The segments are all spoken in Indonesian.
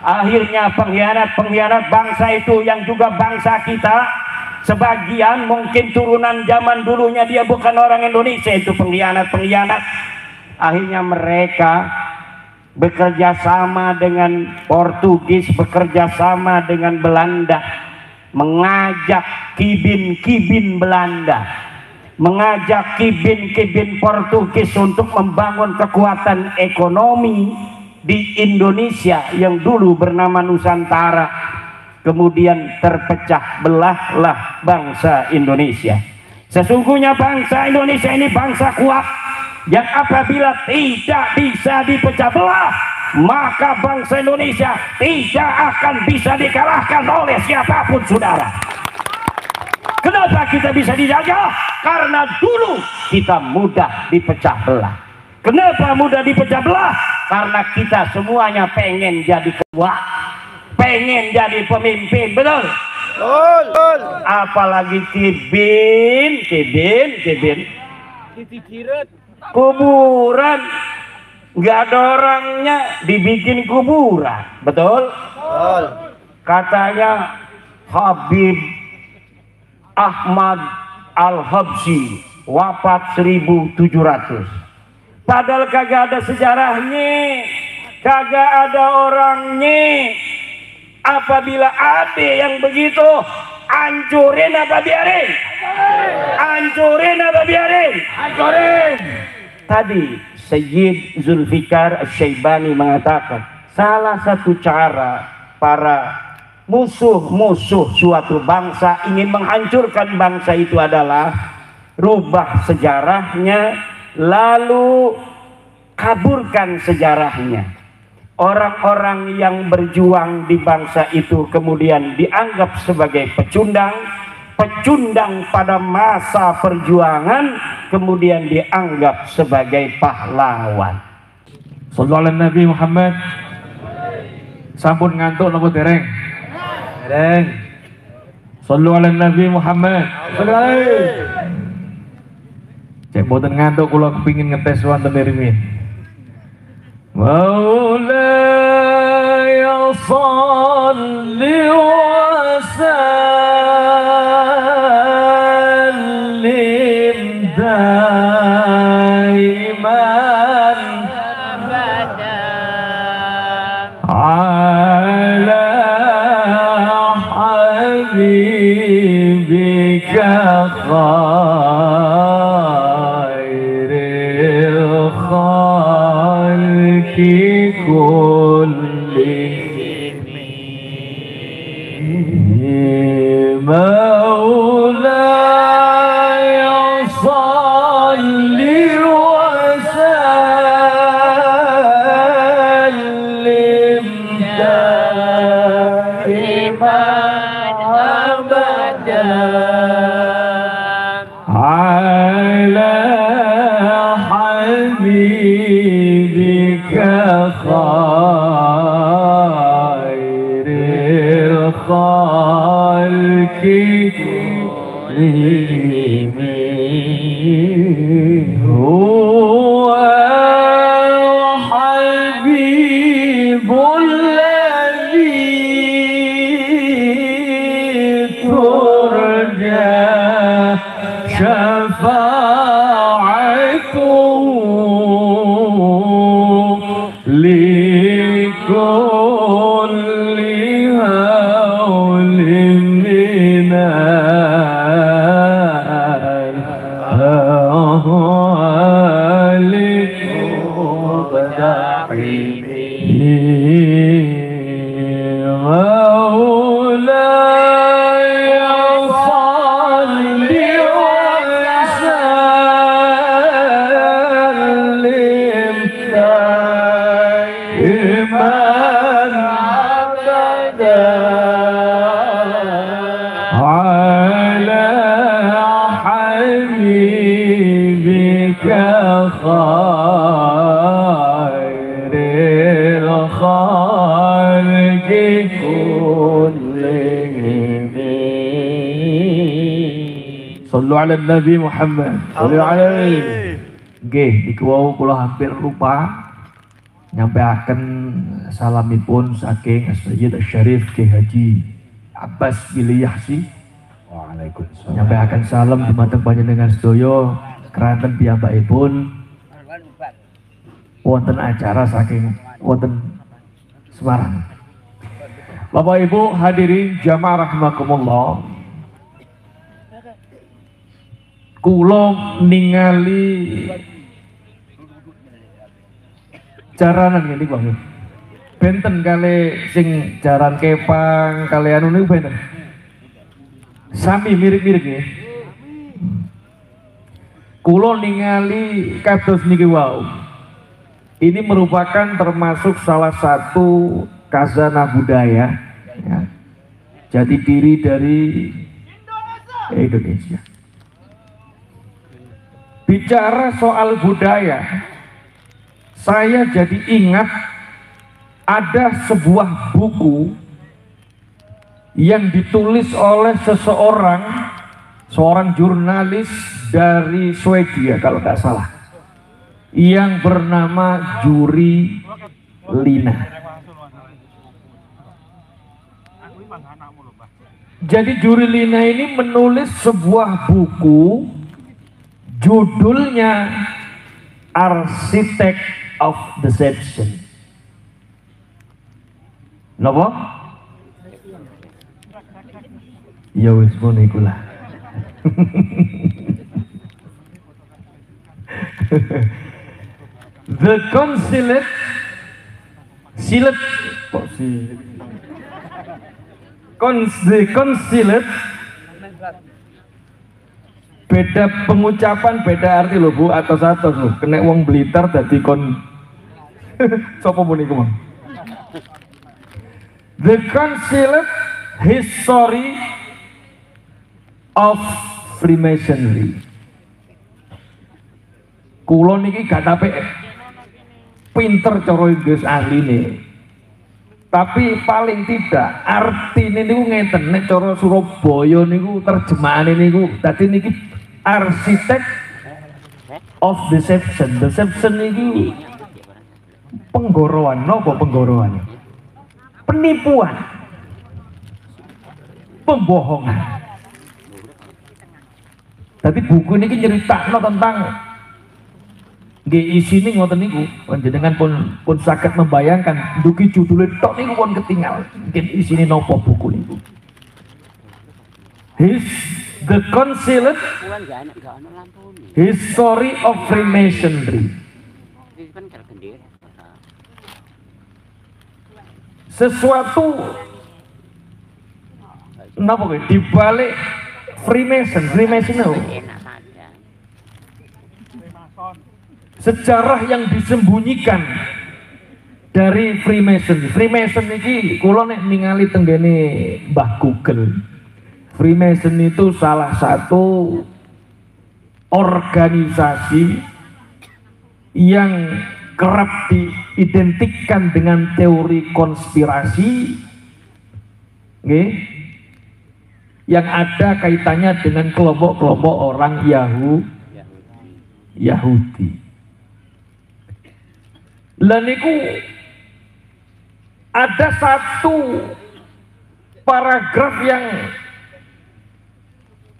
Akhirnya pengkhianat bangsa itu yang juga bangsa kita, sebagian mungkin turunan zaman dulunya dia bukan orang Indonesia, itu pengkhianat. Akhirnya mereka bekerja sama dengan Portugis, bekerja sama dengan Belanda, mengajak kibin Belanda, mengajak kibin Portugis untuk membangun kekuatan ekonomi di Indonesia yang dulu bernama Nusantara. Kemudian terpecah belahlah bangsa Indonesia. Sesungguhnya bangsa Indonesia ini bangsa kuat, yang apabila tidak bisa dipecah belah, maka bangsa Indonesia tidak akan bisa dikalahkan oleh siapapun, saudara. Kenapa kita bisa dijajah? Karena dulu kita mudah dipecah belah. Kenapa mudah dipecah belah? Karena kita semuanya pengen jadi ketua, pengen jadi pemimpin, betul? Betul. Apalagi kibin kuburan, nggak ada orangnya dibikin kuburan, betul? Betul. Katanya Habib Ahmad Al-Habsyi wafat 1700. Padahal kagak ada sejarahnya, kagak ada orangnya. Apabila ada yang begitu, hancurin apa biarin? Hancurin apa biarin? Hancurin. Tadi Sayyid Zulfikar Asy-Syaibani mengatakan, salah satu cara para musuh-musuh suatu bangsa ingin menghancurkan bangsa itu adalah rubah sejarahnya, lalu kaburkan sejarahnya. Orang-orang yang berjuang di bangsa itu kemudian dianggap sebagai pecundang pada masa perjuangan, kemudian dianggap sebagai pahlawan. Sallallahu alaihi Nabi Muhammad. Sampun ngantuk nopo dereng? Dereng. Sallallahu alaihi Nabi Muhammad. Cek boten ngantuk, kula kepingin ngetes wonten Rimin. Maulaya shalli wa sallim daiman ala habibika Sallu ala Nabi Muhammad. Sallu alaihi. Nggih, niku wau kula hampir lupa nyampeaken salamipun saking Sayyid Syarif Ki Haji Abbas Biliyahsi. Waalaikumsalam. Nyampaikan salam dumateng panjenengan sedaya keranten piyambakipun wonten acara saking wonten Semarang. Bapak Ibu hadirin jamaah rahimakumullah. Kula ningali jaranan ngene Bang. Benten kali sing jaran kepang kalian niku benten. Sami mirip-mirip nggih. Kula ningali kados niki wau. Ini merupakan termasuk salah satu khazanah budaya ya, jati diri dari Indonesia. Bicara soal budaya, saya jadi ingat ada sebuah buku yang ditulis oleh seorang jurnalis dari Swedia kalau tidak salah, yang bernama Juri Lina. Jadi Juri Lina ini menulis sebuah buku, judulnya Architect of Deception. Napa? Ya wis ngono iku lah. The Consulate The Consulate beda pengucapan, beda arti lho Bu, atos-atos lho. Kena wong Blitar dadi kon sapa meniku, Mang? The Consulate History of Freemasonry. Kulo niki gak tapi pinter cara Inggris ahline. Tapi paling tidak artine niku ngeten, nek cara Surabaya niku terjemahane niku dadi niki Architect of Deception. Deception niki penggoroan, napa penggoroan? Penipuan. Pembohongan. Tapi buku ini nyeritakno tentang nggih isine ngoten niku, panjenengan pun saged membayangkan dugi judule tok niku pun ketinggal. Mungkin isine napa buku niku. The Consulate History of Freemasonry. Sesuatu napa kowe dibalik Freemason sejarah yang disembunyikan dari Freemason. Freemason ini kula nek ningali tenggene Mbah Google. Freemason itu salah satu organisasi yang kerap diidentikan dengan teori konspirasi, okay, yang ada kaitannya dengan kelompok-kelompok orang Yahudi. Lah niku ada satu paragraf yang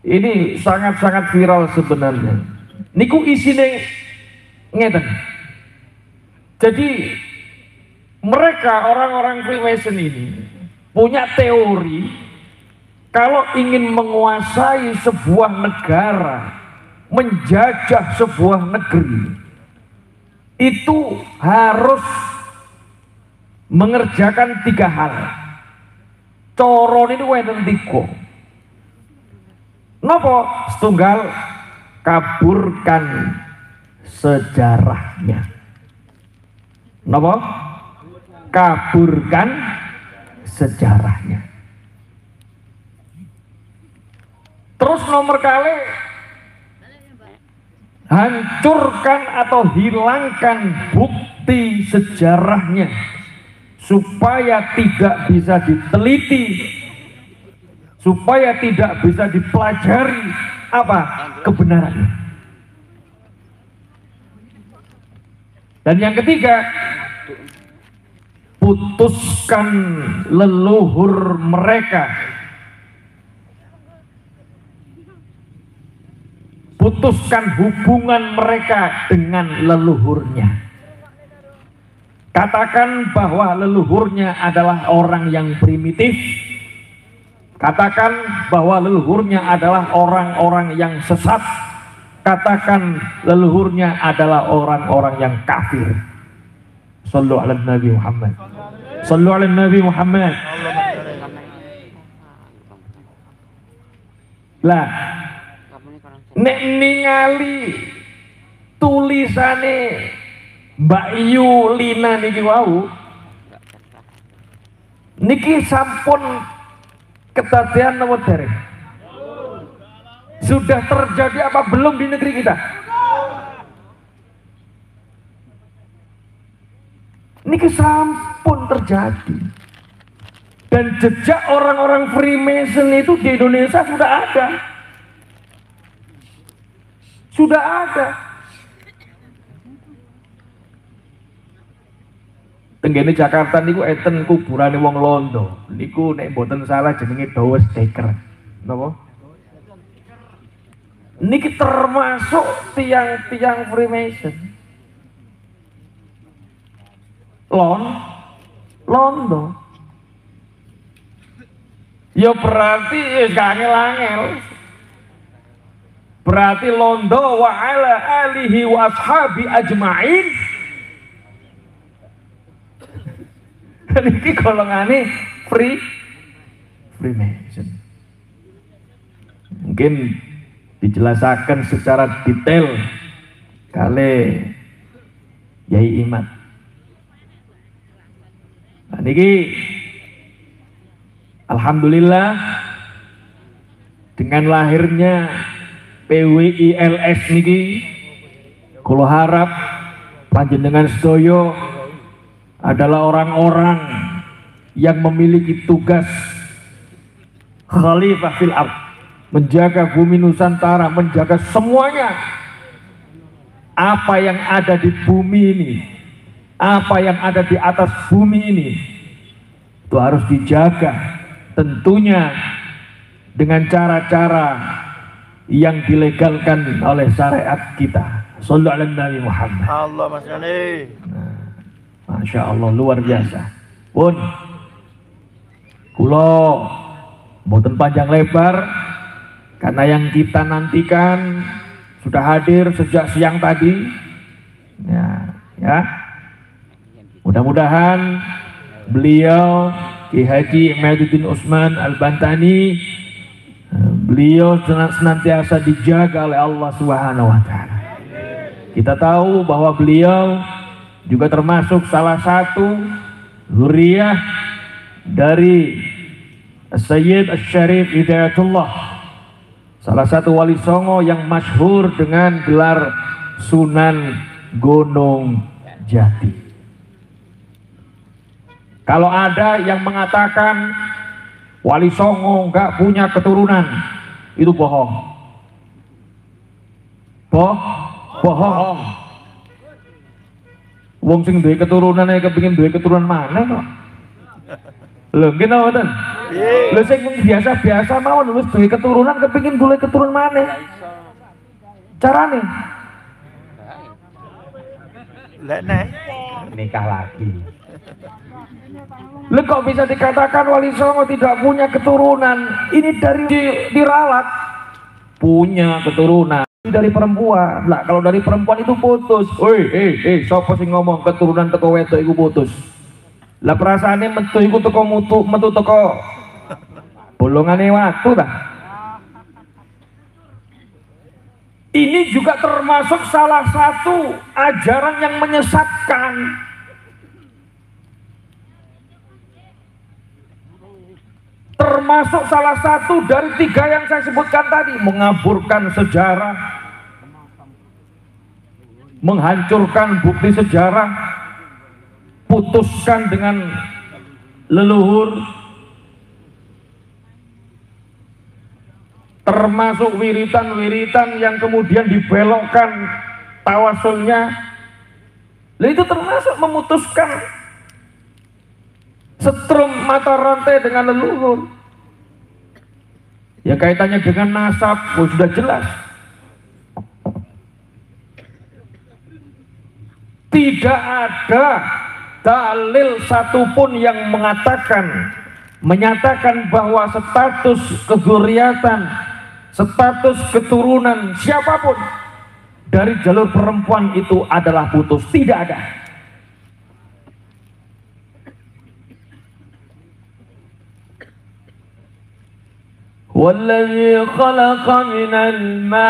ini sangat-sangat viral sebenarnya. Niku isine ngeten. Jadi mereka orang-orang Freemason ini punya teori kalau ingin menguasai sebuah negara, menjajah sebuah negeri, itu harus mengerjakan 3 hal. Coron ini wonten 3. Napa? Setunggal, kaburkan sejarahnya. Napa? Kaburkan sejarahnya. Terus nomor kali, hancurkan atau hilangkan bukti sejarahnya supaya tidak bisa diteliti, supaya tidak bisa dipelajari apa kebenarannya. Dan yang ketiga, putuskan leluhur mereka, putuskan hubungan mereka dengan leluhurnya. Katakan bahwa leluhurnya adalah orang yang primitif, katakan bahwa leluhurnya adalah orang-orang yang sesat, katakan leluhurnya adalah orang-orang yang kafir. Sallu ala Nabi Muhammad. Sallu ala Nabi Muhammad. Lah, nek ningali tulisane Mbak Yulina niki wau, niki sampun kedadian napa dereng? Sudah terjadi apa belum di negeri kita? Niki sampun terjadi. Dan jejak orang-orang Freemason itu di Indonesia sudah ada. Sudah ada. Tenggene Jakarta niku enten kuburane wong Londo. Niku nek mboten salah jenenge Dawes Dekker. Napa? Niki termasuk tiang-tiang Freemason. Londo. Ya berarti gak angel-angel. Berarti Londo wa ala alihi wa ashabi ajma'in. Niki golongane Freemason. Mungkin dijelaskan secara detail kali Yai Iman. Nah, niki alhamdulillah dengan lahirnya PWILS niki kula harap panjenengan sedaya adalah orang-orang yang memiliki tugas khalifah fil ard, menjaga bumi Nusantara, menjaga semuanya. Apa yang ada di bumi ini, apa yang ada di atas bumi ini, itu harus dijaga, tentunya dengan cara-cara yang dilegalkan oleh syariat kita. Sallu ala Nabi Muhammad. Allah Mas Yani. Masya Allah, luar biasa. Pun kulo mboten panjang lebar karena yang kita nantikan sudah hadir sejak siang tadi. Ya. Mudah-mudahan beliau Ki Haji Imaduddin Utsman Al-Bantani, beliau senantiasa dijaga oleh Allah Subhanahu wa taala. Kita tahu bahwa beliau juga termasuk salah satu zuriyah dari Sayyid Asy-Syarif Hidayatullah, salah satu wali songo yang masyhur dengan gelar Sunan Gunung Jati. Kalau ada yang mengatakan wali songo nggak punya keturunan, itu bohong. Bohong. Wong sing duwe keturunan ae kepengin duwe keturunan mana kok? Lho, nggih napa mboten? Lho sing biasa-biasa mawon wis duwe keturunan kepengin duwe keturunan mana? Carane Lek nek nikah lagi. Lho kok bisa dikatakan wali songo tidak punya keturunan? Ini dari diralat punya keturunan dari perempuan. Lah kalau dari perempuan itu putus. Sapa sing ngomong keturunan teko wedok iku putus? Lah perasaane metu iku teko metu teko bolongane watu ta. Ini juga termasuk salah satu ajaran yang menyesatkan. Termasuk salah satu dari 3 yang saya sebutkan tadi, mengaburkan sejarah, menghancurkan bukti sejarah, putuskan dengan leluhur, termasuk wiritan-wiritan yang kemudian dibelokkan tawasulnya. Itu termasuk memutuskan setrum mata rantai dengan leluhur. Ya kaitannya dengan nasab, sudah jelas. Tidak ada dalil satupun yang menyatakan bahwa status kedzuriatan, status keturunan siapapun dari jalur perempuan itu adalah putus. Tidak ada. والذي خلق من الماء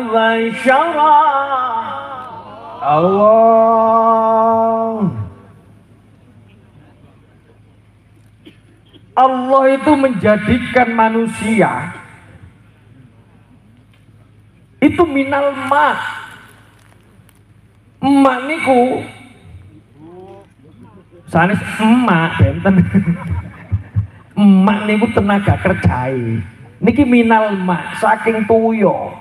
بشرا Allah itu menjadikan manusia itu minal ma. Emak niku sanes emak benten. Emak niku tenaga kerjai. Niki minal ma saking tuyo.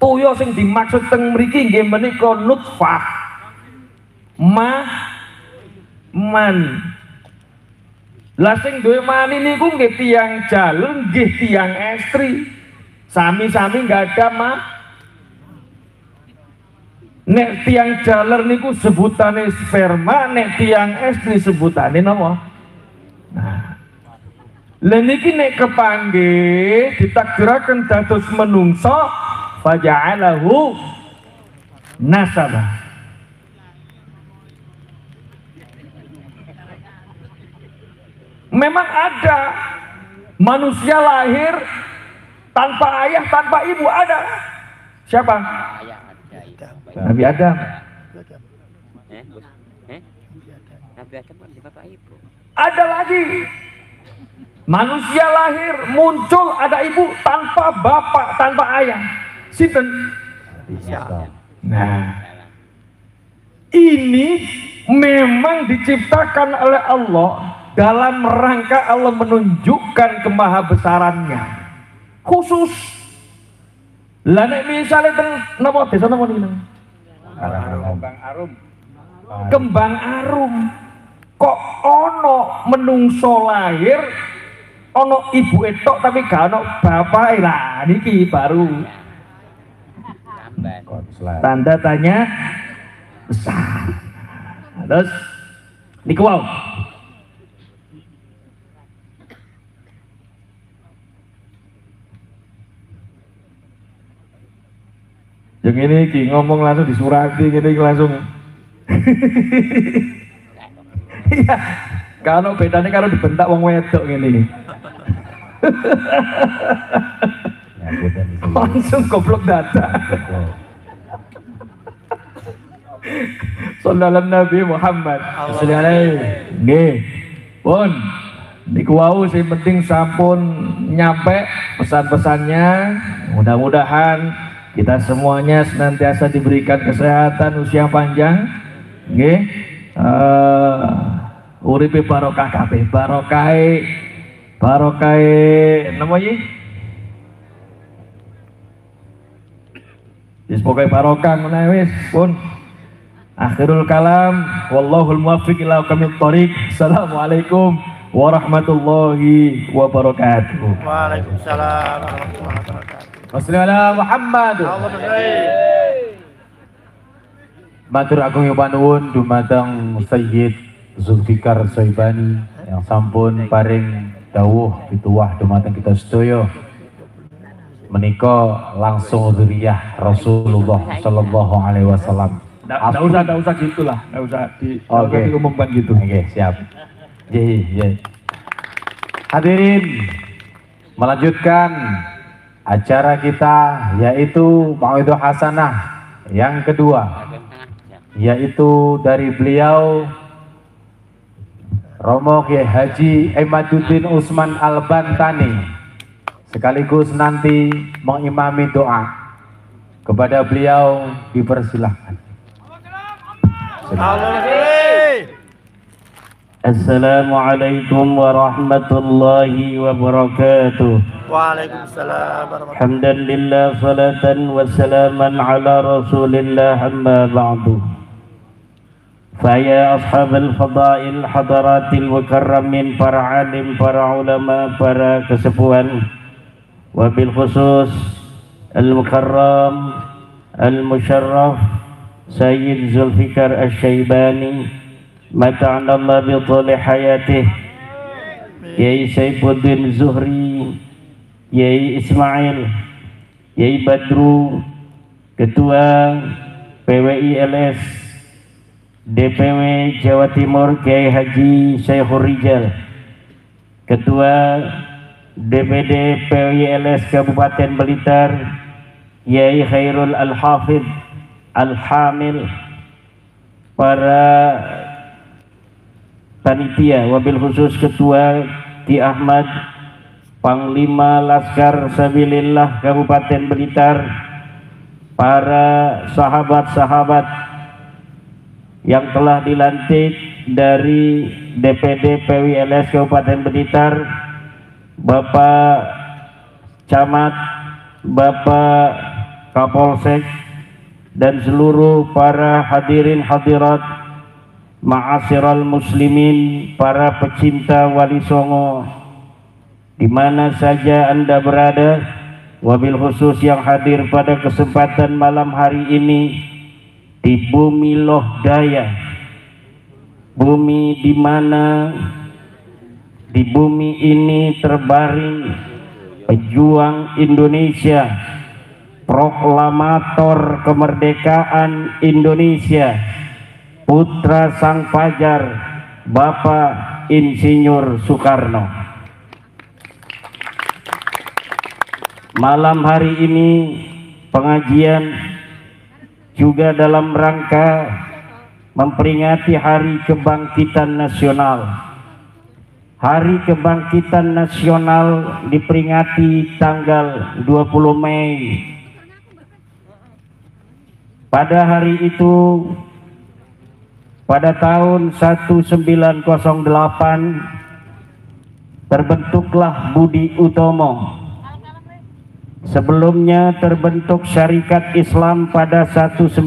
Tuyo sing dimaksud teng mriki nggih menika nutfah. Man. Lah sing duwe mani niku nggih tiyang jalur, nggih tiyang estri. Sami-sami enggak ada mah. Nek tiang jaler niku sebutane sperma, nek tiang estri sebutane napa? Nah. Lha niki nek kepanggih ditakdiraken dados menungso faja'alahu nasaba. Memang ada manusia lahir tanpa ayah, tanpa ibu, ada. Siapa? Nabi Adam. Ada lagi manusia lahir muncul ada ibu tanpa bapak, tanpa ayah. Sinten? Nah, ini memang diciptakan oleh Allah dalam rangka Allah menunjukkan kemahabesarannya khusus. Lah nek misale teng napa desa napa niku? Kembang Arum. Kembang Arum. Kok ono menungso lahir ono ibu etok tapi gak ono bapak. Lah niki baru tanda tanya besar. Terus niku wow. Yang ini ki ngomong langsung disurati gini langsung. Iya, kalau bedanya kalau dibentak wong wedok gini. Langsung goblok data. Sallallahu Nabi Muhammad. Sallallahu nggih. Pun niku wau sing penting sampun nyampe pesan-pesannya. Mudah-mudahan kita semuanya senantiasa diberikan kesehatan, usia panjang, nggih. Uripe barokah kabeh, barokah napa iki? Wis pokoke barokah menawi wis pun. Akhirul kalam, wallahul muwaffiq ila aqwamit thoriq. Assalamualaikum warahmatullahi wabarakatuh. Waalaikumsalam warahmatullahi wabarakatuh. Wassalamualaikum Muhammad. Matur agung panuwun dumateng Sayyid Zulfikar Soibani yang sampun paring dawuh pituwah dumateng kita sedaya menika langsung dzurriyyah Rasulullah sallallahu alaihi wasallam. Enggak usah gitulah, enggak usah diumumkan gitu. Oke, siap. Iya. Hadirin, melanjutkan acara kita yaitu Mauidhah Hasanah yang kedua, yaitu dari beliau Romo Kiai Haji Imaduddin Usman Al-Bantani, sekaligus nanti mengimami doa. Kepada beliau dipersilahkan. Assalamualaikum warahmatullahi wabarakatuh. Waalaikumsalam warahmatullahi Alhamdulillah salatan wassalaman ala rasulillah amma ba'du. Faya ashabal fadail hadaratil mukarramin, para alim, para ulama, para kesepuhan, wabil khusus al-mukarram al-musharraf Sayyid Zulfikar Asy-Syaibani mata'anallah bi thuli hayatih, Yai Saifuddin Zuhri, Yai Ismail, Yai Badru, Ketua PWILS DPW Jawa Timur Kiai Haji Syekhur Rijal, Ketua DPD PWILS Kabupaten Blitar Yai Khairul Al-Hafidh Al-Hamil, para panitia, wabil khusus Ketua Ki Ahmad, Panglima Laskar Sabilillah Kabupaten Blitar, para sahabat-sahabat yang telah dilantik dari DPD PWILS Kabupaten Blitar, Bapak Camat, Bapak Kapolsek, dan seluruh para hadirin hadirat, ma'asyiral muslimin, para pecinta Wali Songo di mana saja Anda berada, wabil khusus yang hadir pada kesempatan malam hari ini di bumi Loh Daya, bumi di mana di bumi ini terbaring pejuang Indonesia, proklamator kemerdekaan Indonesia, putra sang fajar, Bapak Insinyur Soekarno. Malam hari ini pengajian juga dalam rangka memperingati Hari Kebangkitan Nasional. Hari Kebangkitan Nasional diperingati tanggal 20 Mei. Pada hari itu, pada tahun 1908 terbentuklah Budi Utomo. Sebelumnya terbentuk Syarikat Islam pada 1905.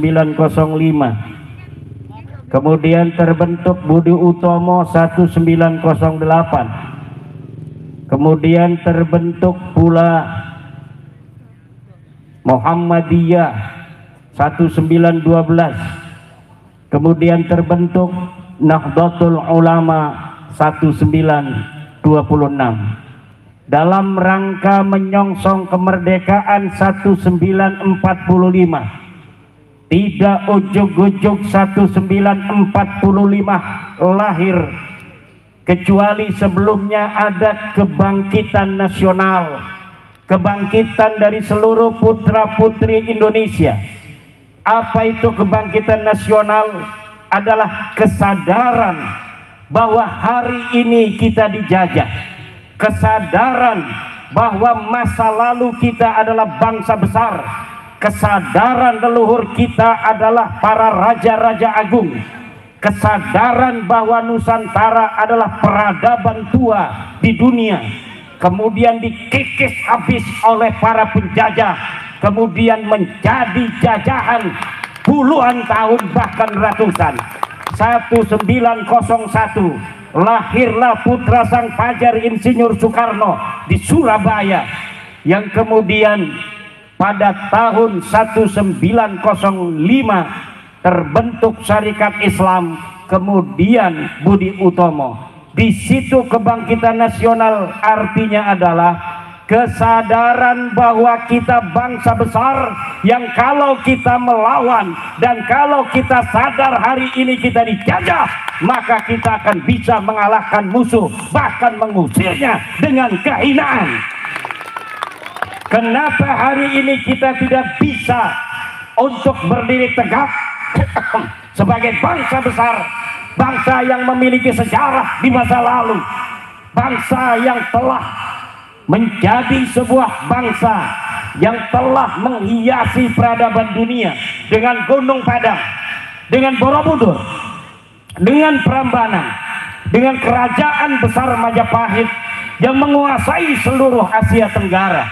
Kemudian terbentuk Budi Utomo 1908. Kemudian terbentuk pula Muhammadiyah 1912. Kemudian terbentuk Nahdlatul Ulama 1926 dalam rangka menyongsong kemerdekaan 1945. Tidak ujuk-ujuk 1945 lahir, kecuali sebelumnya ada kebangkitan nasional, kebangkitan dari seluruh putra-putri Indonesia. Apa itu kebangkitan nasional? Adalah kesadaran bahwa hari ini kita dijajah, kesadaran bahwa masa lalu kita adalah bangsa besar, kesadaran leluhur kita adalah para raja-raja agung, kesadaran bahwa Nusantara adalah peradaban tua di dunia, kemudian dikikis habis oleh para penjajah, kemudian menjadi jajahan puluhan tahun bahkan ratusan. 1901 lahirlah putra sang fajar Insinyur Soekarno di Surabaya, yang kemudian pada tahun 1905 terbentuk Syarikat Islam, kemudian Budi Utomo. Di situ kebangkitan nasional artinya adalah kesadaran bahwa kita bangsa besar yang kalau kita melawan dan kalau kita sadar hari ini kita dijajah, maka kita akan bisa mengalahkan musuh, bahkan mengusirnya dengan kehinaan. Kenapa hari ini kita tidak bisa untuk berdiri tegak sebagai bangsa besar, bangsa yang memiliki sejarah di masa lalu, bangsa yang telah menjadi sebuah bangsa yang telah menghiasi peradaban dunia dengan Gunung Padang, dengan Borobudur, dengan Prambanan, dengan kerajaan besar Majapahit yang menguasai seluruh Asia Tenggara,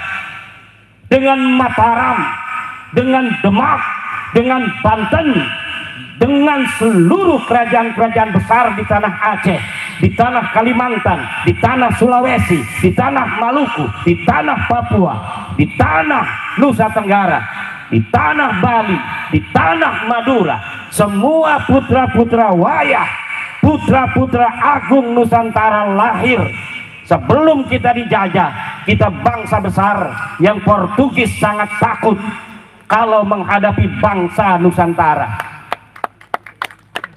dengan Mataram, dengan Demak, dengan Banten, dengan seluruh kerajaan-kerajaan besar di tanah Aceh, di tanah Kalimantan, di tanah Sulawesi, di tanah Maluku, di tanah Papua, di tanah Nusa Tenggara, di tanah Bali, di tanah Madura. Semua putra-putra wayah, putra-putra agung Nusantara lahir. Sebelum kita dijajah, kita bangsa besar yang Portugis sangat takut kalau menghadapi bangsa Nusantara.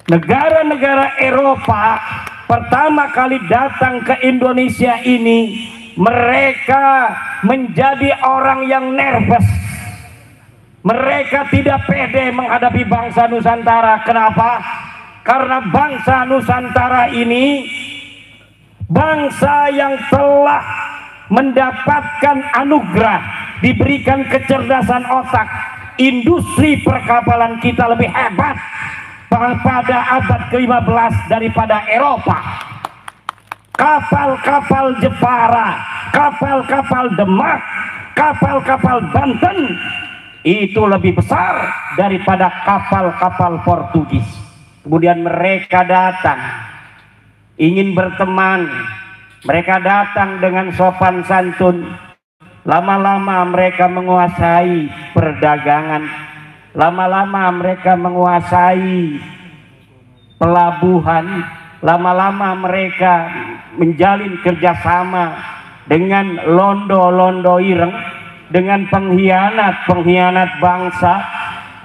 Negara-negara Eropa pertama kali datang ke Indonesia ini, mereka menjadi orang yang nervous. Mereka tidak pede menghadapi bangsa Nusantara. Kenapa? Karena bangsa Nusantara ini bangsa yang telah mendapatkan anugerah, diberikan kecerdasan otak. Industri perkapalan kita lebih hebat pada abad ke-15 daripada Eropa. Kapal-kapal Jepara, kapal-kapal Demak, kapal-kapal Banten itu lebih besar daripada kapal-kapal Portugis. Kemudian mereka datang ingin berteman, mereka datang dengan sopan santun. Lama-lama mereka menguasai perdagangan, lama-lama mereka menguasai pelabuhan, lama-lama mereka menjalin kerjasama dengan londo-londo ireng, dengan pengkhianat-pengkhianat bangsa.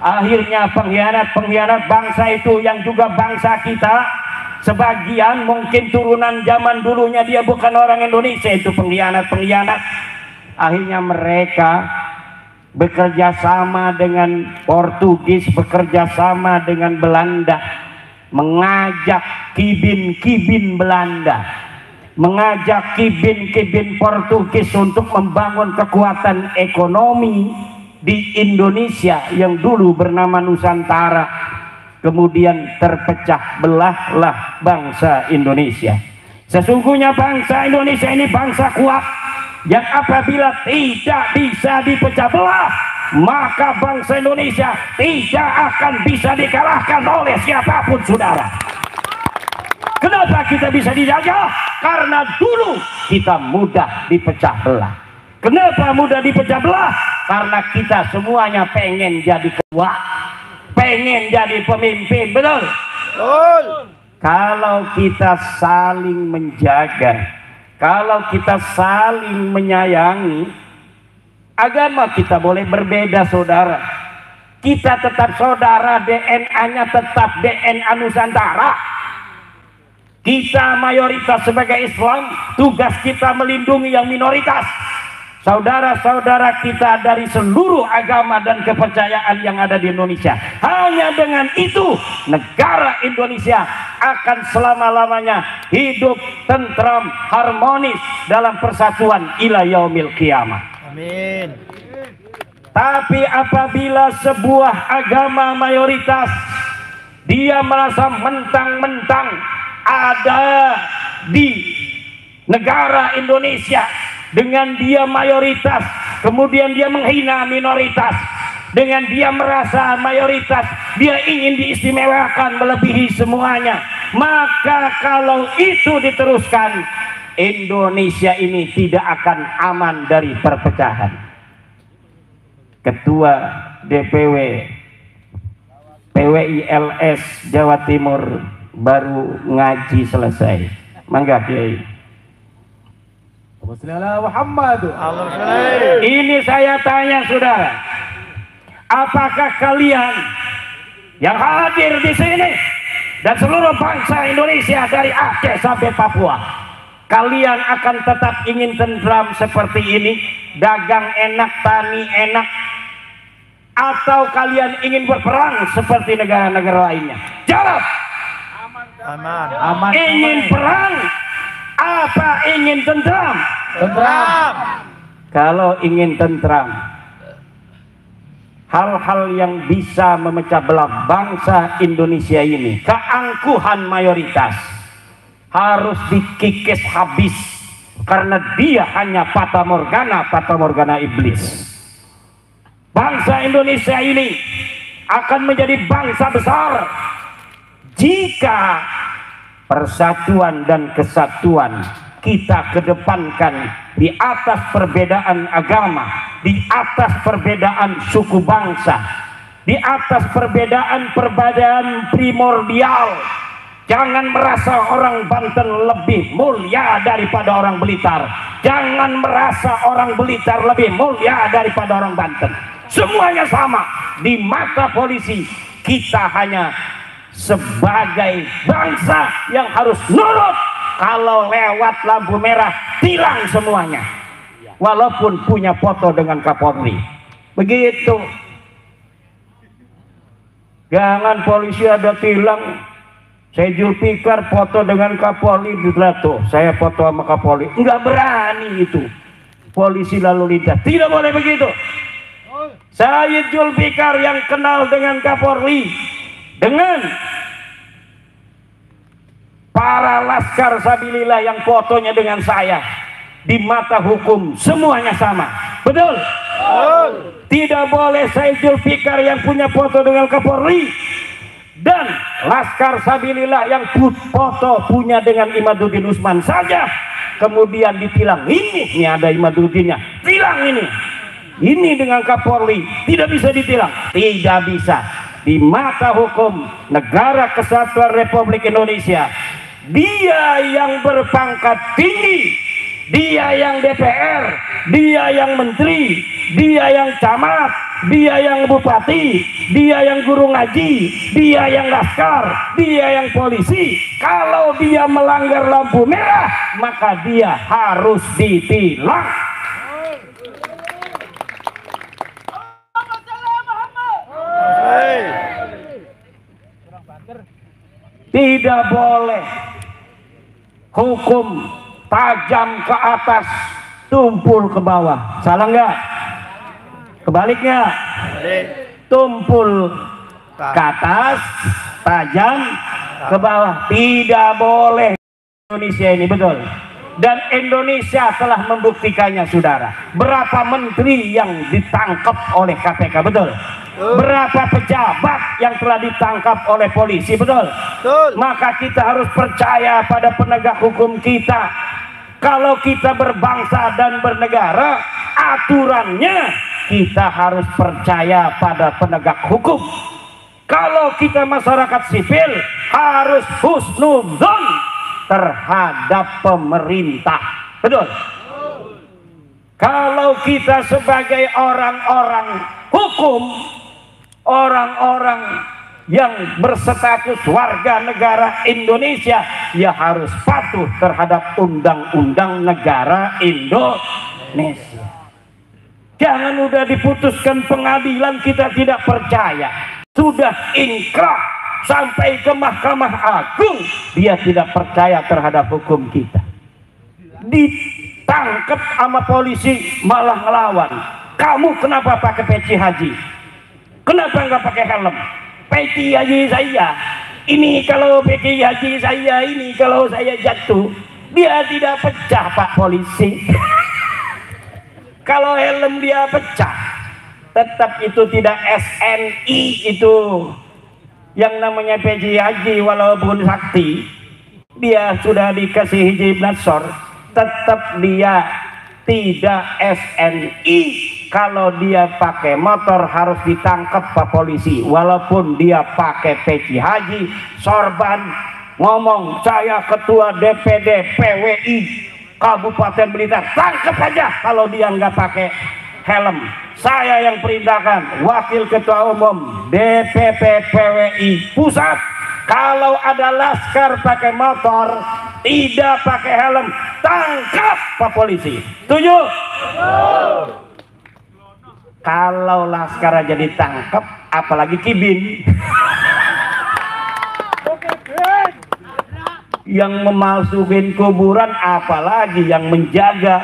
Akhirnya pengkhianat-pengkhianat bangsa itu yang juga bangsa kita, sebagian mungkin turunan zaman dulunya dia bukan orang Indonesia, itu pengkhianat-pengkhianat. Akhirnya mereka bekerja sama dengan Portugis, bekerja sama dengan Belanda, mengajak kibin-kibin Belanda, mengajak kibin-kibin Portugis untuk membangun kekuatan ekonomi di Indonesia yang dulu bernama Nusantara. Kemudian terpecah belahlah bangsa Indonesia. Sesungguhnya bangsa Indonesia ini bangsa kuat, yang apabila tidak bisa dipecah belah, maka bangsa Indonesia tidak akan bisa dikalahkan oleh siapapun, saudara. Kenapa kita bisa dijajah? Karena dulu kita mudah dipecah belah. Kenapa mudah dipecah belah? Karena kita semuanya pengen jadi ketua, pengen jadi pemimpin, betul? Betul. Kalau kita saling menjaga, kalau kita saling menyayangi, agama kita boleh berbeda, saudara. Kita tetap saudara, DNA-nya tetap DNA Nusantara. Kita mayoritas sebagai Islam, tugas kita melindungi yang minoritas. Saudara-saudara kita dari seluruh agama dan kepercayaan yang ada di Indonesia. Hanya dengan itu negara Indonesia akan selama-lamanya hidup tentram, harmonis dalam persatuan ila yaumil qiyamah. Amin. Tapi apabila sebuah agama mayoritas dia merasa mentang-mentang ada di negara Indonesia, dengan dia mayoritas, kemudian dia menghina minoritas, dengan dia merasa mayoritas, dia ingin diistimewakan melebihi semuanya, maka kalau itu diteruskan, Indonesia ini tidak akan aman dari perpecahan. Ketua DPW PWILS Jawa Timur baru ngaji selesai. Mangga Kiai. Ini saya tanya saudara, apakah kalian yang hadir di sini dan seluruh bangsa Indonesia dari Aceh sampai Papua, kalian akan tetap ingin tentram seperti ini, dagang enak, tani enak, atau kalian ingin berperang seperti negara-negara lainnya? Jawab. Aman. Aman. Ingin perang apa ingin tentram? Tentram. Kalau ingin tentram, hal-hal yang bisa memecah belah bangsa Indonesia ini, keangkuhan mayoritas, harus dikikis habis, karena dia hanya fata morgana iblis. Bangsa Indonesia ini akan menjadi bangsa besar jika persatuan dan kesatuan kita kedepankan di atas perbedaan agama, di atas perbedaan suku bangsa, di atas perbedaan primordial. Jangan merasa orang Banten lebih mulia daripada orang Blitar. Jangan merasa orang Blitar lebih mulia daripada orang Banten. Semuanya sama di mata polisi. Kita hanya sebagai bangsa yang harus nurut. Kalau lewat lampu merah, tilang semuanya. Walaupun punya foto dengan Kapolri. Begitu. Jangan polisi ada tilang, saya Zulfikar foto dengan Kapolri, tuh saya foto sama Kapolri. Enggak berani itu. Polisi lalu lintas. Tidak boleh begitu. Saya Zulfikar yang kenal dengan Kapolri, dengan para laskar sabilillah yang fotonya dengan saya, di mata hukum semuanya sama. Betul? Betul. Tidak boleh saya Zulfikar yang punya foto dengan Kapolri dan laskar sabilillah yang foto punya dengan Imaduddin Usman saja kemudian ditilang. Ini ada Imaduddinnya, tilang ini dengan Kapolri, tidak bisa ditilang. Tidak bisa. Di mata hukum negara kesatuan Republik Indonesia, dia yang berpangkat tinggi, dia yang DPR, dia yang menteri, dia yang camat, dia yang bupati, dia yang guru ngaji, dia yang laskar, dia yang polisi. Kalau dia melanggar lampu merah, maka dia harus ditilang. Tidak boleh hukum tajam ke atas, tumpul ke bawah. Salah nggak? Kebaliknya, tumpul ke atas, tajam ke bawah. Tidak boleh. Indonesia ini betul. Dan Indonesia telah membuktikannya, saudara. Berapa menteri yang ditangkap oleh KPK, betul? Berapa pejabat yang telah ditangkap oleh polisi, betul? Maka kita harus percaya pada penegak hukum kita. Kalau kita berbangsa dan bernegara, aturannya kita harus percaya pada penegak hukum. Kalau kita masyarakat sipil, harus husnudzon terhadap pemerintah, betul? Kalau kita sebagai orang-orang hukum, orang-orang yang berstatus warga negara Indonesia, ya harus patuh terhadap undang-undang negara Indonesia. Jangan udah diputuskan pengadilan kita tidak percaya, sudah inkrah sampai ke Mahkamah Agung, dia tidak percaya terhadap hukum kita. Ditangkap sama polisi malah ngelawan. Kamu kenapa pakai peci haji? Kenapa nggak pakai helm? Peci haji saya ini, kalau peci haji saya ini, kalau saya jatuh dia tidak pecah, Pak polisi. Kalau helm dia pecah, tetap itu tidak SNI itu. Yang namanya peci haji walaupun sakti, dia sudah dikasih hijab nasor, tetap dia tidak SNI. Kalau dia pakai motor harus ditangkap Pak polisi, walaupun dia pakai peci haji, sorban, ngomong saya ketua DPD PWI Kabupaten Blitar, tangkap aja kalau dia nggak pakai helm. Saya yang perintahkan, wakil ketua umum DPP PWI pusat, kalau ada laskar pakai motor tidak pakai helm, tangkap Pak polisi. Setuju? Kalau laskar aja ditangkap, apalagi kibin. Yang memalsukan kuburan, apalagi yang menjaga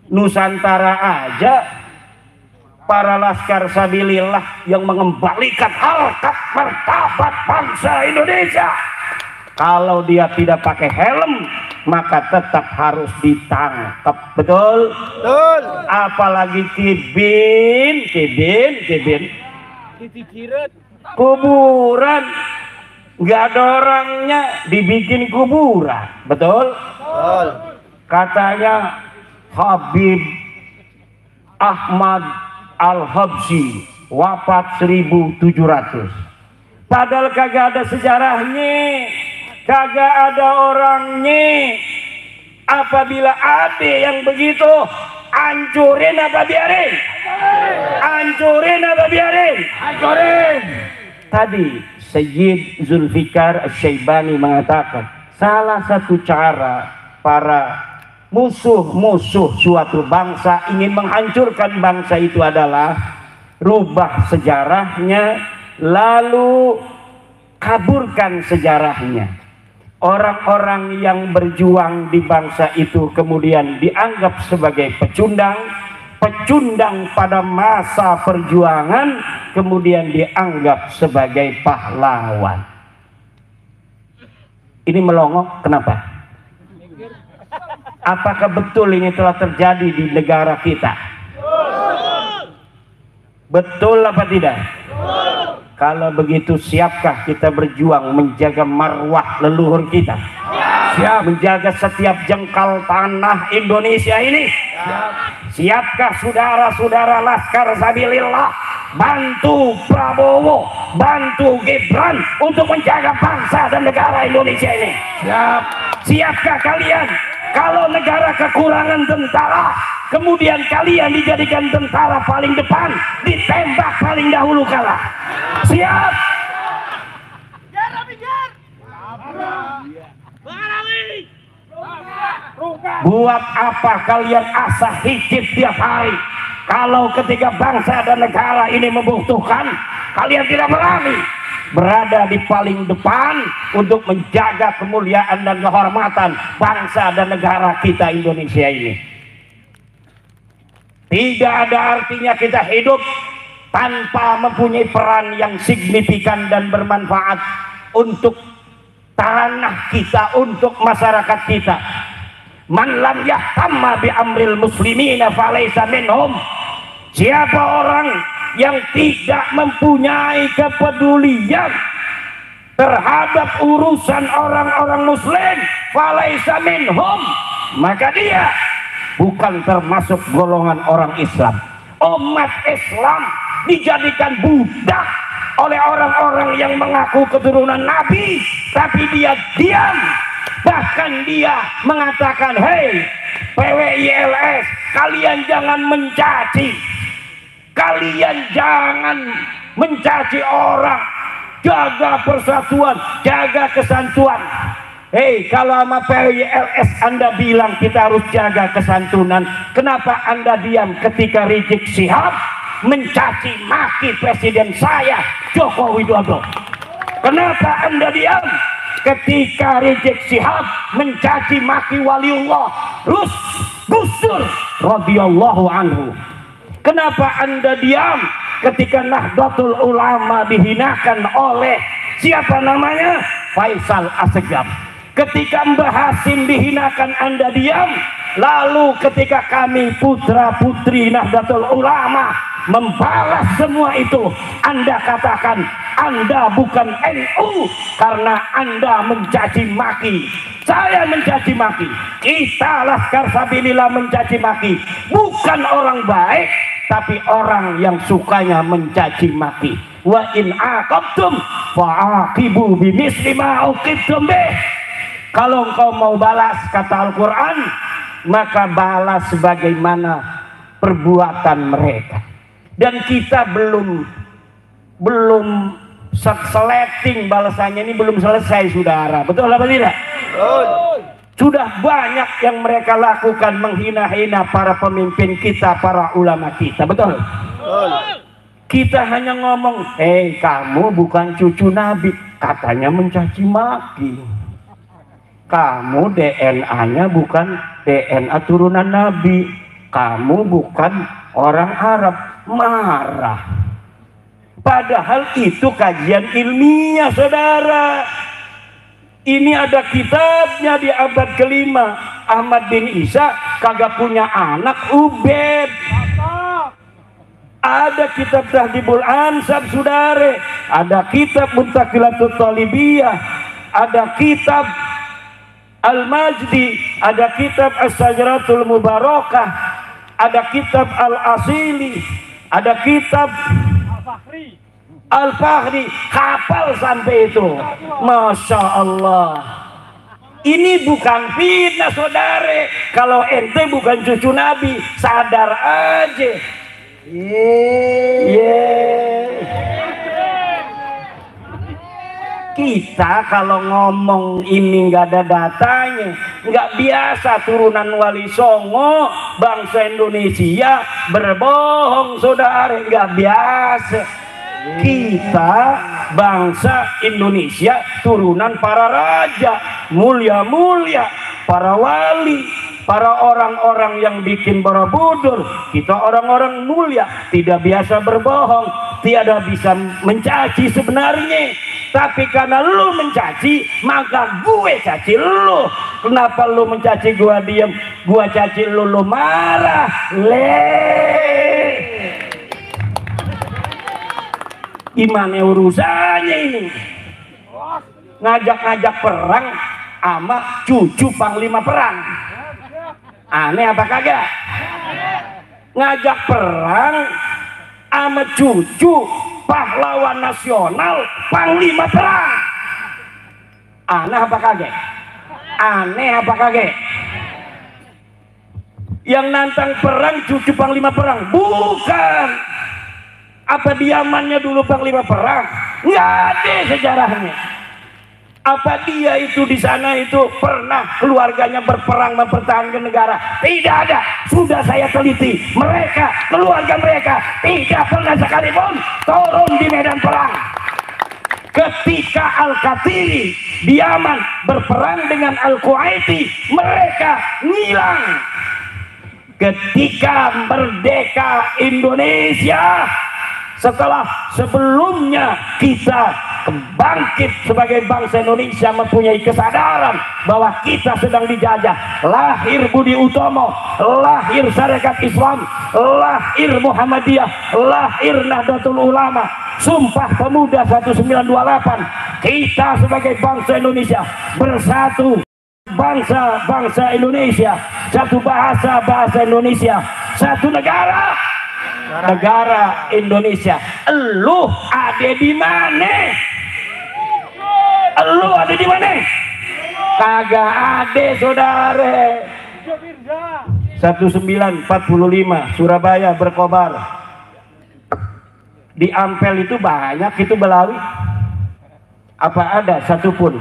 Nusantara aja. Para laskar sabilillah yang mengembalikan harkat martabat bangsa Indonesia, Kalau dia tidak pakai helm, maka tetap harus ditangkap. Betul? Betul. Apalagi kibin kuburan, nggak ada orangnya dibikin kuburan. Betul? Betul. Katanya Habib Ahmad Al-Habsyi wafat 1700. Padahal kagak ada sejarahnya, kagak ada orangnya. Apabila ada yang begitu, hancurin apa biarin? Hancurin apa biarin? Hancurin. Tadi Sayyid Zulfikar Asy-Syaibani mengatakan salah satu cara para musuh-musuh suatu bangsa ingin menghancurkan bangsa itu adalah rubah sejarahnya, lalu kaburkan sejarahnya. Orang-orang yang berjuang di bangsa itu kemudian dianggap sebagai pecundang pada masa perjuangan, kemudian dianggap sebagai pahlawan. Ini melongok kenapa? Apakah betul ini telah terjadi di negara kita? Betul apa tidak? Kalau begitu, siapkah kita berjuang menjaga marwah leluhur kita? Siap. Menjaga setiap jengkal tanah Indonesia ini? Siapkah saudara-saudara Laskar Sabilillah bantu Prabowo, bantu Gibran untuk menjaga bangsa dan negara Indonesia ini? Siap. Siapkah kalian kalau negara kekurangan tentara, kemudian kalian dijadikan tentara paling depan, ditembak paling dahulu kalah? Siap. Buat apa kalian asah hicip tiap hari kalau ketika bangsa dan negara ini membutuhkan, kalian tidak berani berada di paling depan untuk menjaga kemuliaan dan kehormatan bangsa dan negara kita Indonesia ini? Tidak ada artinya kita hidup tanpa mempunyai peran yang signifikan dan bermanfaat untuk tanah kita, untuk masyarakat kita. Man lam yahtamma bi amril muslimina falaysa minhum. Siapa orang yang tidak mempunyai kepedulian terhadap urusan orang-orang muslim, falaysa minhum, maka dia bukan termasuk golongan orang Islam. Umat Islam dijadikan budak oleh orang-orang yang mengaku keturunan Nabi, tapi dia diam. Bahkan dia mengatakan, hei PWILS, kalian jangan mencaci, kalian jangan mencaci orang, jaga persatuan, jaga kesantuan. Hei, kalau sama PWILS Anda bilang kita harus jaga kesantunan, kenapa Anda diam ketika Rizik Syihab mencaci maki presiden saya Joko Widodo? Kenapa Anda diam ketika Rizik Syihab mencaci maki waliullah Gus Dur radhiyallahu anhu? Kenapa Anda diam ketika Nahdlatul Ulama dihinakan oleh siapa namanya? Faisal Assegaf. Ketika Mbah Hasim dihinakan, Anda diam. Lalu ketika kami putra putri Nahdlatul Ulama membalas semua itu, Anda katakan Anda bukan NU karena Anda mencaci maki. Saya mencaci maki, kita Laskar Sabilillah mencaci maki, bukan orang baik, tapi orang yang sukanya mencaci maki. Wa in aqabtum fa'aqibu bimisli ma uqibtum bih. Kalau engkau mau balas, kata Al-Quran, maka balas sebagaimana perbuatan mereka. Dan kita belum seleting balasannya, ini belum selesai, saudara. Betul apa tidak? Betul. Sudah banyak yang mereka lakukan, menghina-hina para pemimpin kita, para ulama kita. Betul? Betul. Kita hanya ngomong, kamu bukan cucu Nabi, katanya mencaci maki. Kamu DNA-nya bukan DNA turunan Nabi, kamu bukan orang Arab, marah. Padahal itu kajian ilmiah, saudara. Ini ada kitabnya di abad kelima. Ahmad bin Isa kagak punya anak, Ubed. Ada kitab Tahdhibul Ansab, saudara. Ada kitab Muntaqilatul Talibiyah. Ada kitab Al-Majdi. Ada kitab As-Sajaratul Mubarakah. Ada kitab Al-Asili. Ada kitab Al-Fahri. Hafal sampai itu. Masya Allah. Ini bukan fitnah, saudara. Kalau ente bukan cucu Nabi, sadar aja. Kita kalau ngomong ini nggak ada datanya, nggak biasa. Turunan Wali Songo, bangsa Indonesia berbohong, saudara, nggak biasa. Kita bangsa Indonesia turunan para raja mulia-mulia, para wali, para orang-orang yang bikin Borobudur. Kita orang-orang mulia, tidak biasa berbohong, tiada bisa mencaci sebenarnya. Tapi karena lu mencaci, maka gue caci lu. Kenapa lu mencaci gua diem, gua caci lu marah? Gimana urusannya ini? Ngajak-ngajak perang sama cucu panglima perang. Aneh apa kagak? Ngajak perang sama cucu pahlawan nasional panglima perang. Aneh apa kagak? Aneh apa kagak? Yang nantang perang cucu panglima perang? Bukan. Apa diamannya dulu panglima perang? Nggak ada sejarahnya. Apa dia itu di sana itu pernah keluarganya berperang mempertahankan negara? Tidak ada. Sudah saya teliti, mereka, keluarga mereka tidak pernah sekalipun turun di medan perang. Ketika Al-Qatiri di Yaman berperang dengan Al-Quwaiti, mereka ngilang. Ketika merdeka Indonesia, setelah sebelumnya kita bangkit sebagai bangsa Indonesia, mempunyai kesadaran bahwa kita sedang dijajah, lahir Budi Utomo, lahir Syarikat Islam, lahir Muhammadiyah, lahir Nahdlatul Ulama, Sumpah Pemuda 1928. Kita sebagai bangsa Indonesia bersatu, bangsa Indonesia, satu bahasa Indonesia, satu negara Indonesia. Lu ada di mana? Lu ada di mana? Kagak ada, saudara. 1945 Surabaya berkobar. Di Ampel itu banyak itu Belawi. Apa ada satupun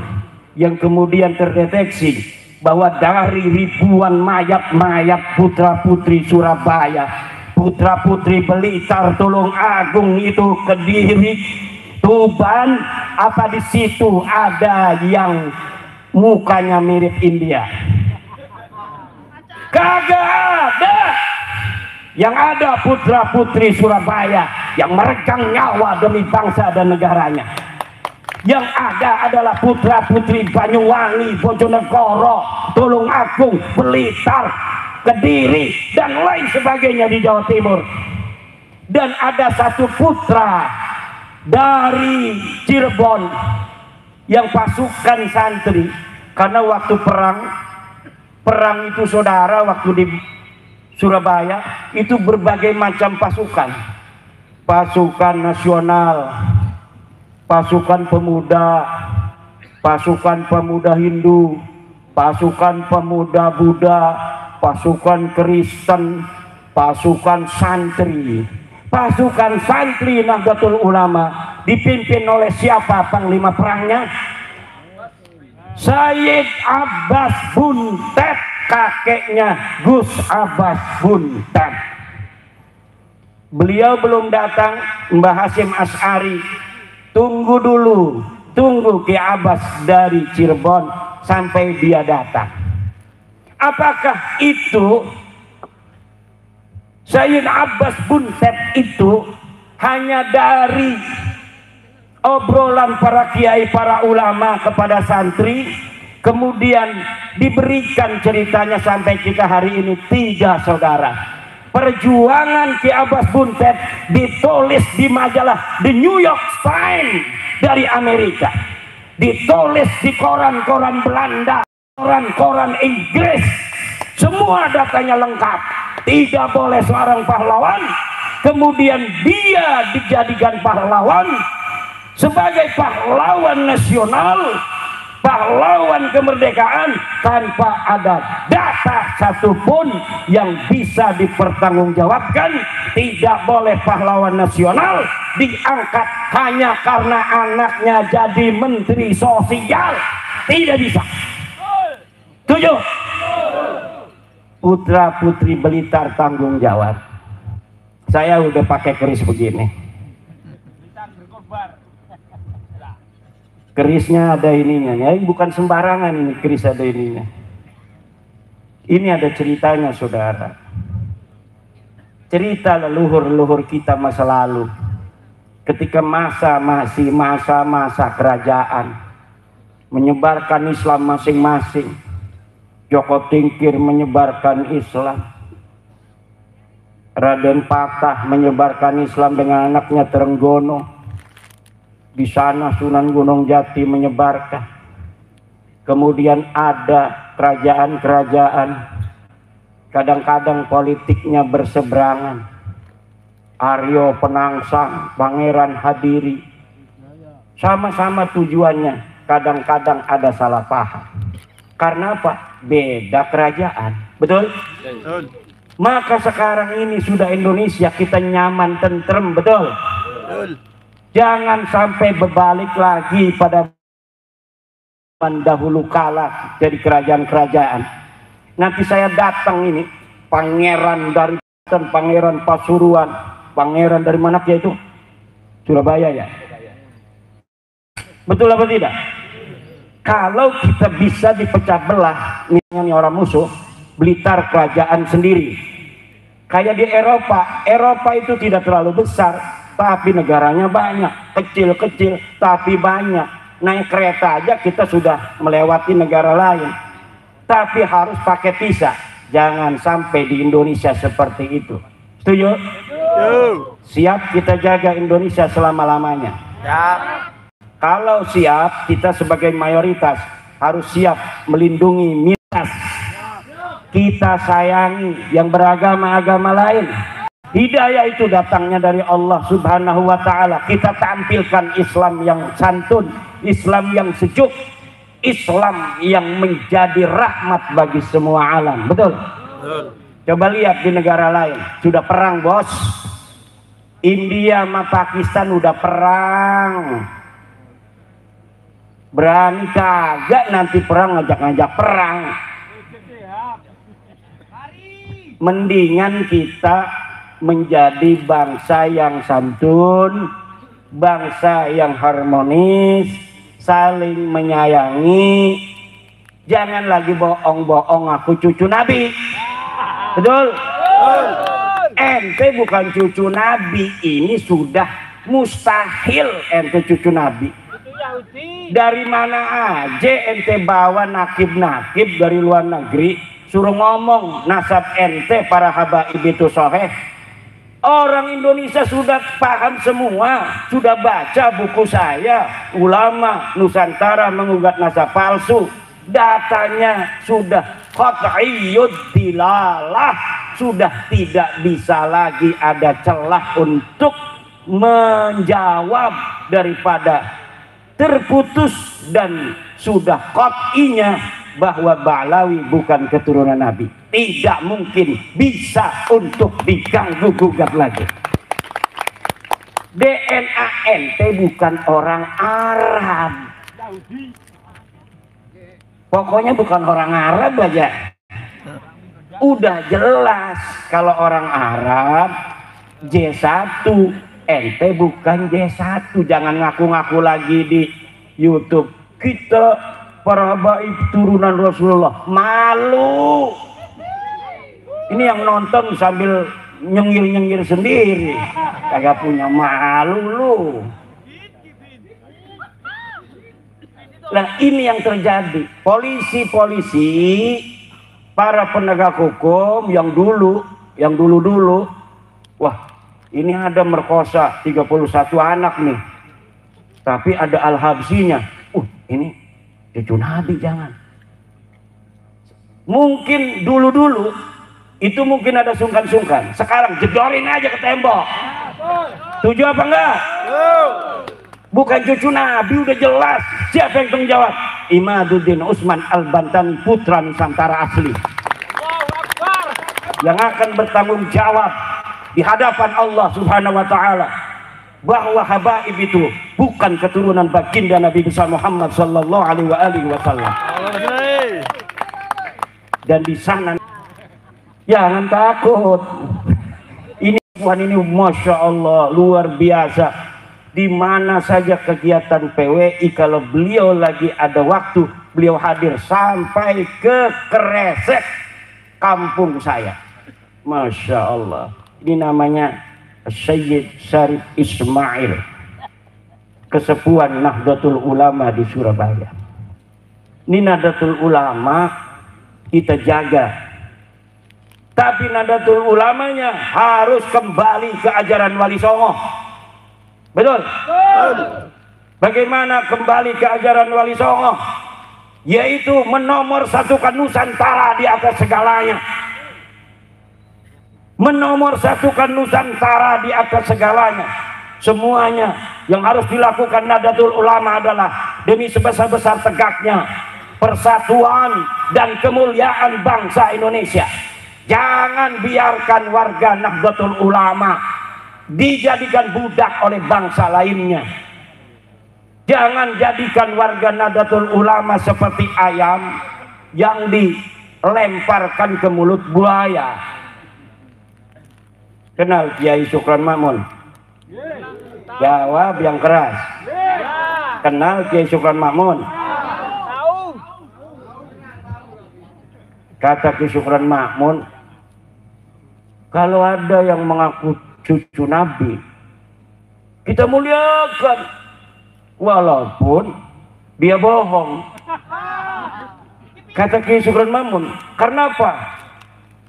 yang kemudian terdeteksi bahwa dari ribuan mayat-mayat putra-putri Surabaya, putra-putri Blitar, Tulung Agung, itu Kediri, Tuban, apa di situ ada yang mukanya mirip India? Kagak ada. Yang ada putra-putri Surabaya yang meregang nyawa demi bangsa dan negaranya. Yang ada adalah putra-putri Banyuwangi, Bojonegoro, Tulung Agung, Blitar, Kediri, dan lain sebagainya di Jawa Timur. Dan ada satu putra dari Cirebon yang pasukan santri, karena waktu perang itu, saudara, waktu di Surabaya itu berbagai macam pasukan nasional, pasukan pemuda Hindu, pasukan pemuda Buddha, pasukan Kristen, pasukan santri Nahdlatul Ulama. Dipimpin oleh siapa panglima perangnya? Sayyid Abbas Buntet, kakeknya Gus Abbas Buntet. Beliau belum datang, Mbah Hasyim Asy'ari. Tunggu dulu, tunggu Ki Abbas dari Cirebon sampai dia datang. Apakah itu Sayyid Abbas Buntet itu hanya dari obrolan para kiai, para ulama kepada santri, kemudian diberikan ceritanya sampai kita hari ini 3 saudara. Perjuangan Ki Abbas Buntet ditulis di majalah The New York Times dari Amerika, ditulis di koran-koran Belanda, koran-koran Inggris, semua datanya lengkap. Tidak boleh seorang pahlawan kemudian dia dijadikan pahlawan sebagai pahlawan nasional, pahlawan kemerdekaan tanpa ada data satupun yang bisa dipertanggungjawabkan. Tidak boleh pahlawan nasional diangkat hanya karena anaknya jadi menteri sosial, tidak bisa. Setuju? Putra putri Blitar tanggung jawab. Saya udah pakai keris begini. Kerisnya ada ininya, ya bukan sembarangan ini keris ada ininya. Ini ada ceritanya saudara. Cerita leluhur-leluhur kita masa lalu. Ketika masih masa kerajaan, menyebarkan Islam masing-masing. Joko Tingkir menyebarkan Islam, Raden Patah menyebarkan Islam dengan anaknya Trenggono. Di sana Sunan Gunung Jati menyebarkan. Kemudian ada kerajaan-kerajaan, kadang-kadang politiknya berseberangan. Aryo Penangsang, Pangeran Hadiri, sama-sama tujuannya, kadang-kadang ada salah paham. Karena apa? Beda kerajaan. Betul? Betul. Maka sekarang ini sudah Indonesia kita nyaman, tentrem. Betul? Betul. Jangan sampai berbalik lagi pada dahulu kala dari kerajaan-kerajaan. Nanti saya datang ini, pangeran dari Pangeran Pasuruan, pangeran dari mana ya itu? Surabaya ya? Betul apa tidak? Kalau kita bisa dipecah belah, misalnya orang musuh, Blitar kerajaan sendiri. Kayak di Eropa, Eropa itu tidak terlalu besar, tapi negaranya banyak, kecil-kecil tapi banyak. Naik kereta aja kita sudah melewati negara lain. Tapi harus pakai visa. Jangan sampai di Indonesia seperti itu. Setuju? Siap kita jaga Indonesia selama-lamanya. Siap. Kalau siap, kita sebagai mayoritas harus siap melindungi minoritas. Kita sayangi yang beragama-agama lain. Hidayah itu datangnya dari Allah Subhanahu wa ta'ala. Kita tampilkan Islam yang santun, Islam yang sejuk, Islam yang menjadi rahmat bagi semua alam. Betul? Betul. Coba lihat di negara lain, sudah perang bos. India sama Pakistan udah perang. Berani kagak nanti perang ngajak-ngajak perang. Mendingan kita menjadi bangsa yang santun, bangsa yang harmonis, saling menyayangi. Jangan lagi bohong-bohong aku cucu Nabi. Betul? Ente bukan cucu Nabi, ini sudah mustahil ente cucu Nabi. Dari mana aja ente bawa nakib-nakib dari luar negeri, suruh ngomong nasab ente para habaib itu soheh. Orang Indonesia sudah paham semua, sudah baca buku saya, ulama Nusantara mengugat nasab palsu. Datanya sudah qat'iyyud dilalah, sudah tidak bisa lagi ada celah untuk menjawab daripada terputus, dan sudah qat'inya bahwa Ba'lawi bukan keturunan Nabi. Tidak mungkin bisa untuk diganggu gugat lagi. DNA ente bukan orang Arab. Pokoknya bukan orang Arab aja. Udah jelas kalau orang Arab J1, ente bukan J1. Jangan ngaku-ngaku lagi di YouTube. Kita para habaib turunan Rasulullah. Malu. Ini yang nonton sambil nyengir-nyengir sendiri. Kagak punya malu lu. Nah ini yang terjadi. Polisi-polisi, para penegak hukum yang dulu, wah ini ada merkosa 31 anak nih, tapi ada al-habsinya. Ini cucu Nabi, jangan. Mungkin dulu itu mungkin ada sungkan-sungkan. Sekarang jedorin aja ke tembok. Tujuh apa enggak? Bukan cucu Nabi, udah jelas. Siapa yang tanggung jawab? Imaduddin Usman Al-Bantani, putra Nusantara asli, yang akan bertanggung jawab di hadapan Allah Subhanahu wa taala bahwa habaib itu bukan keturunan baginda Nabi besar Muhammad sallallahu alaihi wasallam. Dan di sana jangan takut. Ini Masya Allah luar biasa. Di mana saja kegiatan PWI, kalau beliau lagi ada waktu, beliau hadir sampai ke Kresek, kampung saya. Masya Allah. Ini namanya Sayyid Syarif Ismail, kesepuan Nahdlatul Ulama di Surabaya. Ini Nahdlatul Ulama kita jaga, tapi Nahdlatul Ulamanya harus kembali ke ajaran Wali Songo. Betul? Bagaimana kembali ke ajaran Wali Songo? Yaitu menomorsatukan Nusantara di atas segalanya. Menomorsatukan Nusantara di atas segalanya. Semuanya yang harus dilakukan Nahdlatul Ulama adalah demi sebesar-besar tegaknya persatuan dan kemuliaan bangsa Indonesia. Jangan biarkan warga Nahdlatul Ulama dijadikan budak oleh bangsa lainnya. Jangan jadikan warga Nahdlatul Ulama seperti ayam yang dilemparkan ke mulut buaya. Kenal Kiai Syukran Makmun? Jawab yang keras. Kenal Kiai Syukran Makmun? Kata Kiai Syukran Makmun, kalau ada yang mengaku cucu Nabi, kita muliakan walaupun dia bohong. Kata Kiai Syukran Makmun, karena apa?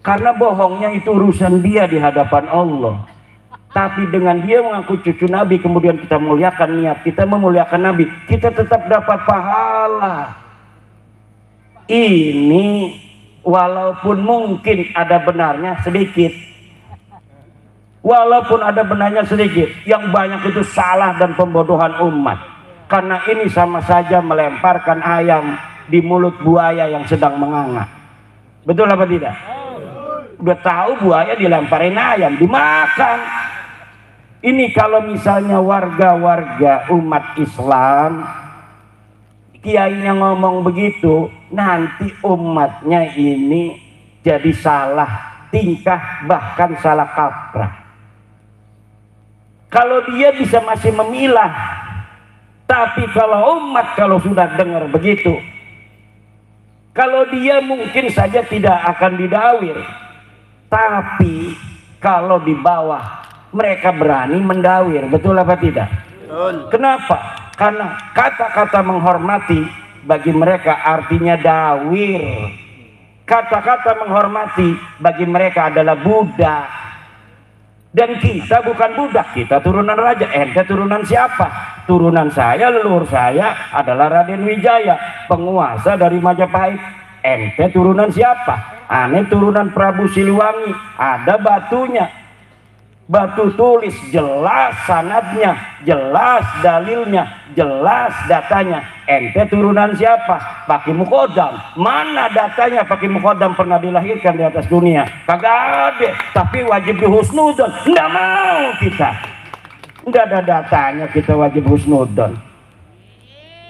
Karena bohongnya itu urusan dia di hadapan Allah. Tapi dengan dia mengaku cucu Nabi, kemudian kita muliakan, niat kita memuliakan Nabi, kita tetap dapat pahala. Ini walaupun mungkin ada benarnya sedikit, walaupun ada benarnya sedikit, yang banyak itu salah dan pembodohan umat. Karena ini sama saja melemparkan ayam di mulut buaya yang sedang menganga. Betul apa tidak? Udah tahu buaya dilemparin ayam, dimakan. Ini kalau misalnya warga-warga umat Islam, kiainya ngomong begitu, nanti umatnya ini jadi salah tingkah, bahkan salah kaprah. Kalau dia bisa masih memilah, tapi kalau umat kalau sudah dengar begitu, kalau dia mungkin saja tidak akan didawir, tapi kalau di bawah mereka berani mendawir. Betul apa tidak? Betul. Kenapa? Karena kata-kata menghormati bagi mereka artinya dawir. Kata-kata menghormati bagi mereka adalah budak. Dan kita bukan budak, kita turunan raja. Ente turunan siapa? Turunan saya, leluhur saya adalah Raden Wijaya, penguasa dari Majapahit. Ente turunan siapa? Ane turunan Prabu Siliwangi. Ada batunya, batu tulis, jelas sanadnya, jelas dalilnya, jelas datanya. Ente turunan siapa? Pak Mukodam. Mana datanya Pak Mukodam pernah dilahirkan di atas dunia? Kagak ada. Tapi wajib dihusnudon. Nggak mau kita. Nggak ada datanya, kita wajib husnudon.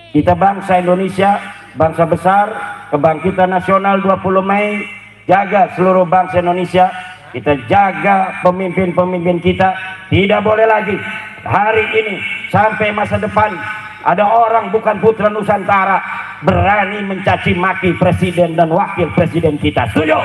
Kita bangsa Indonesia, bangsa besar, kebangkitan nasional 20 Mei. Jaga seluruh bangsa Indonesia. Kita jaga pemimpin-pemimpin kita. Tidak boleh lagi hari ini sampai masa depan ada orang bukan putra Nusantara berani mencaci maki presiden dan wakil presiden kita. Setuju?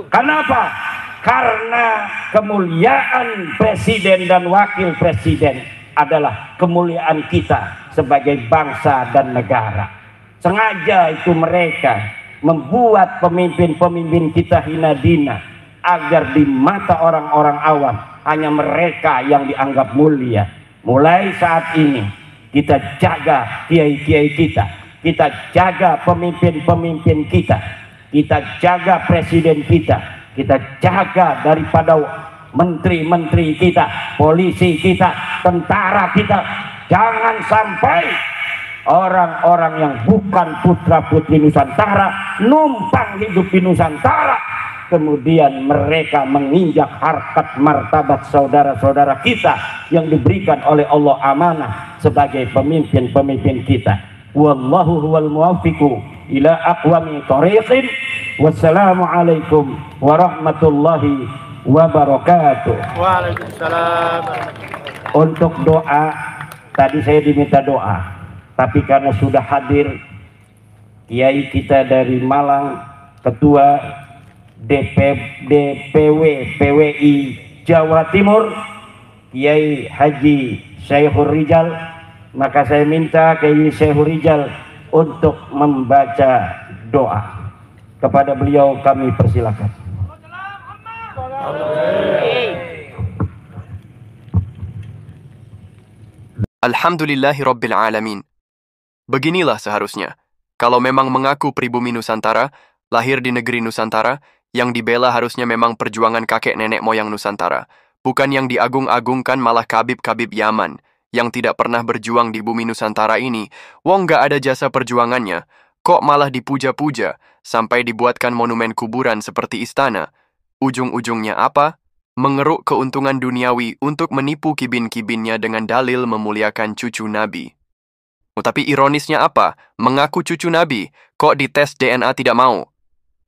Kenapa? Karena kemuliaan presiden dan wakil presiden adalah kemuliaan kita sebagai bangsa dan negara. Sengaja itu mereka membuat pemimpin-pemimpin kita hina dina, agar di mata orang-orang awam hanya mereka yang dianggap mulia. Mulai saat ini kita jaga kiai-kiai kita jaga pemimpin-pemimpin kita jaga presiden kita jaga daripada menteri-menteri kita, polisi kita, tentara kita. Jangan sampai orang-orang yang bukan putra-putri Nusantara numpang hidup di Nusantara, kemudian mereka menginjak harkat martabat saudara-saudara kita yang diberikan oleh Allah amanah sebagai pemimpin-pemimpin kita. Wallahu huwal muwaffiqu ila aqwami thariqin. Wassalamualaikum warahmatullahi wabarakatuh. Waalaikumsalam. Untuk doa, tadi saya diminta doa, tapi karena sudah hadir kiai kita dari Malang, ketua PWI Jawa Timur, Kiai Haji Syekhur Rijal, maka saya minta Kiai Syekhur Rijal untuk membaca doa. Kepada beliau kami persilakan. Alhamdulillahi Rabbil Alamin. Beginilah seharusnya. Kalau memang mengaku pribumi Nusantara, lahir di negeri Nusantara, yang dibela harusnya memang perjuangan kakek nenek moyang Nusantara. Bukan yang diagung-agungkan malah kabib-kabib Yaman, yang tidak pernah berjuang di bumi Nusantara ini. Wong gak ada jasa perjuangannya, kok malah dipuja-puja, sampai dibuatkan monumen kuburan seperti istana. Ujung-ujungnya apa? Mengeruk keuntungan duniawi untuk menipu kibin-kibinnya dengan dalil memuliakan cucu Nabi. Tapi ironisnya apa? Mengaku cucu Nabi, kok dites DNA tidak mau?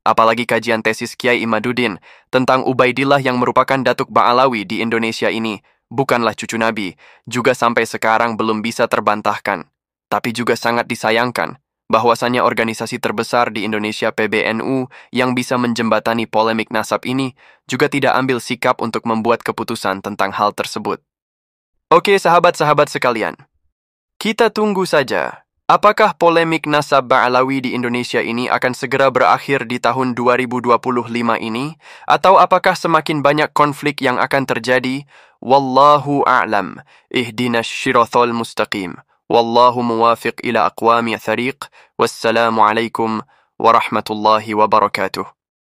Apalagi kajian tesis Kiai Imaduddin tentang Ubaidillah yang merupakan Datuk Ba'alawi di Indonesia ini bukanlah cucu Nabi, juga sampai sekarang belum bisa terbantahkan. Tapi juga sangat disayangkan bahwasannya organisasi terbesar di Indonesia PBNU yang bisa menjembatani polemik nasab ini juga tidak ambil sikap untuk membuat keputusan tentang hal tersebut. Oke sahabat-sahabat sekalian, kita tunggu saja. Apakah polemik nasab Ba'alawi di Indonesia ini akan segera berakhir di tahun 2025 ini? Atau apakah semakin banyak konflik yang akan terjadi? Wallahu a'lam. Ihdinas syirathal mustaqim. Wallahu muwafiq ila aqwami thariq. Wassalamualaikum warahmatullahi wabarakatuh.